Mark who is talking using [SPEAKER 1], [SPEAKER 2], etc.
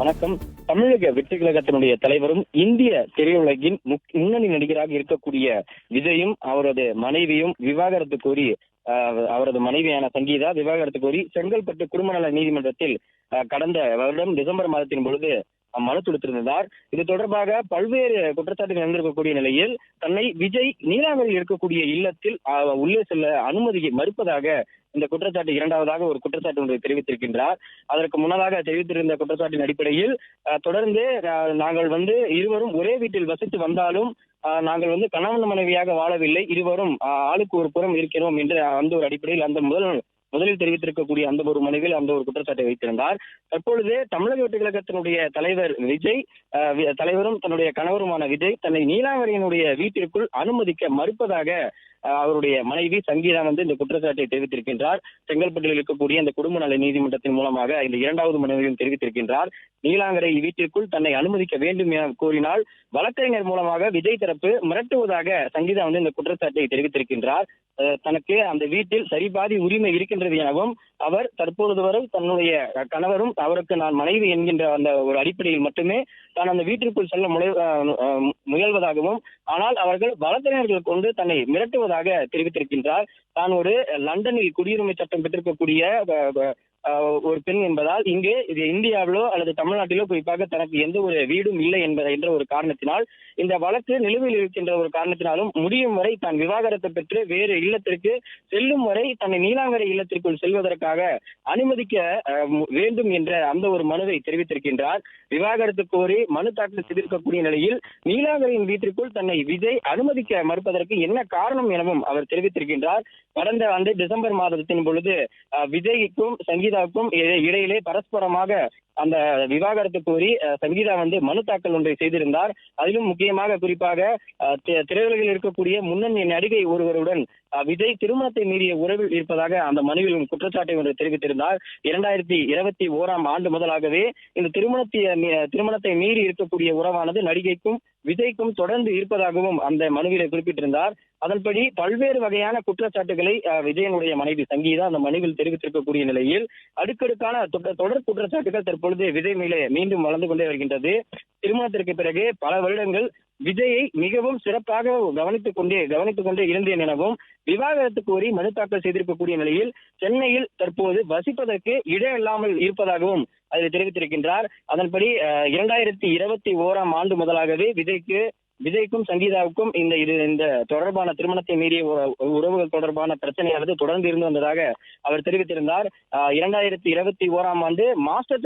[SPEAKER 1] வணக்கம். தமிழக வெற்றி கழகத்தினுடைய தலைவரும் இந்திய திரையுலகின் முன்னணி நடிகராக இருக்கக்கூடிய விஜயும் அவரது மனைவியும் விவாகரத்து கோரி அவரது மனைவியான சங்கீதா விவாகரத்து கோரி செங்கல்பட்டு குடும்ப நல நீதிமன்றத்தில் கடந்த வருடம் டிசம்பர் மாதத்தின் பொழுது மனு தொடுத்திருந்தார். இது தொடர்பாக பல்வேறு குற்றச்சாட்டுகள் எழுந்திருக்கக்கூடிய நிலையில் தன்னை விஜய் நீலாங்கரையில் இருக்கக்கூடிய இல்லத்தில் உள்ளே செல்ல அனுமதியை மறுப்பதாக இந்த குற்றச்சாட்டு இரண்டாவதாக ஒரு குற்றச்சாட்டு ஒன்றை தெரிவித்திருக்கின்றார். அதற்கு முன்னதாக தெரிவித்திருந்த குற்றச்சாட்டின் அடிப்படையில் தொடர்ந்து நாங்கள் இருவரும் ஒரே வீட்டில் வசித்து வந்தாலும் நாங்கள் கணவன் மனைவியாக வாழவில்லை, இருவரும் ஆளுக்கு ஒரு புறம் இருக்கிறோம் என்று அந்த ஒரு அடிப்படையில் அந்த முதலில் தெரிவித்திருக்கக்கூடிய அந்த ஒரு மனைவியில் அந்த ஒரு குற்றச்சாட்டை வைத்திருந்தார். தற்பொழுது தமிழக வெற்றி கழகத்தினுடைய தலைவர் விஜய் தலைவரும் தன்னுடைய கணவருமான விஜய் தன்னை நீலாங்கரையினுடைய வீட்டிற்குள் அனுமதிக்க மறுப்பதாக அவருடைய மனைவி சங்கீதா இந்த குற்றச்சாட்டை தெரிவித்திருக்கின்றார். செங்கல்பட்டில் இருக்கக்கூடிய இந்த குடும்ப நல நீதிமன்றத்தின் மூலமாக இந்த இரண்டாவது மனைவியும் தெரிவித்திருக்கின்றார். நீலாங்கரை வீட்டிற்குள் தன்னை அனுமதிக்க வேண்டும் என கூறினால் வழக்கறிஞர் மூலமாக விஜய் தரப்பு மிரட்டுவதாக சங்கீதா இந்த குற்றச்சாட்டை தெரிவித்திருக்கின்றார். தனக்கு அந்த வீட்டில் சரிபாதி உரிமை இருக்கின்றது எனவும் அவர் தற்பொழுது வரை தன்னுடைய கணவரும் அவருக்கு நான் மனைவி என்கின்ற அந்த ஒரு அடிப்படையில் மட்டுமே தான் அந்த வீட்டிற்குள் செல்ல முயல்வதாகவும் ஆனால் அவர்கள் வழக்கறிஞர்கள் கொண்டு தன்னை மிரட்டுவதாக தெரிவித்திருக்கின்றார். தான் ஒரு லண்டனில் குடியுரிமை சட்டம் பெற்றிருக்கக்கூடிய ஒரு பெண் என்பதால் இங்கே இது இந்தியாவிலோ அல்லது தமிழ்நாட்டிலோ குறிப்பாக தனக்கு எந்த ஒரு வீடும் இல்லை என்ற ஒரு காரணத்தினால் இந்த வழக்கு நிலுவையில் இருக்கின்ற ஒரு காரணத்தினாலும் முடியும் வரை தான் விவாகரத்தை பெற்று வேறு இல்லத்திற்கு செல்லும் வரை தன்னை நீலாங்கரை இல்லத்திற்குள் செல்வதற்காக அனுமதிக்க வேண்டும் என்ற அந்த ஒரு மனுவை தெரிவித்திருக்கின்றார். விவாகரத்து கோரி மனு தாக்கல் செய்திருக்கக்கூடிய நிலையில் நீலாங்கரையின் வீட்டிற்குள் தன்னை விஜய் அனுமதிக்க மறுப்பதற்கு என்ன காரணம் எனவும் அவர் தெரிவித்திருக்கின்றார். கடந்த ஆண்டு டிசம்பர் மாதத்தின் பொழுது விஜய்க்கும் சங்கீதாவுக்கும் இடையிலே பரஸ்பரமாக அந்த விவாகரத்து கோரி சங்கீதா மனு தாக்கல் ஒன்றை செய்திருந்தார். அதிலும் முக்கியமாக குறிப்பாக திரையுலகில் இருக்கக்கூடிய முன்னணி நடிகை ஒருவருடன் விஜய் திருமணத்தை மீறிய உறவில் இருப்பதாக அந்த மனுவில் குற்றச்சாட்டை ஒன்று தெரிவித்திருந்தார். 2021 ஆண்டு முதலாகவே இந்த திருமணத்தை மீறி இருக்கக்கூடிய உறவானது நடிகைக்கும் விஜய்க்கும் தொடர்ந்து இருப்பதாகவும் அந்த மனுவிலை குறிப்பிட்டிருந்தார். அதன்படி பல்வேறு வகையான குற்றச்சாட்டுகளை விஜயனுடைய மனைவி சங்கீதா அந்த மனுவில் தெரிவித்திருக்கக்கூடிய நிலையில் அடுக்கடுக்கான தொடர் குற்றச்சாட்டுகள் தற்பொழுது விஜய் மேலே மீண்டும் வளர்ந்து கொண்டே வருகின்றது. திருமணத்திற்கு பிறகு பல வருடங்கள் விஜயை மிகவும் சிறப்பாக கவனித்துக் கொண்டே இருந்தேன் எனவும் விவாகரத்து கோரி மனு தாக்கல் செய்திருக்கக்கூடிய நிலையில் சென்னையில் தற்போது வசிப்பதற்கு இடம் இல்லாமல் இருப்பதாகவும் அதில் தெரிவித்திருக்கின்றார். அதன்படி 2021 ஆண்டு முதலாகவே விஜய்க்கும் சங்கீதாவுக்கும் இந்த தொடர்பான திருமணத்தை மீறிய உறவுகள் தொடர்பான பிரச்சனையானது தொடர்ந்து இருந்து வந்ததாக அவர் தெரிவித்திருந்தார். 2021 ஆண்டு மாஸ்டர்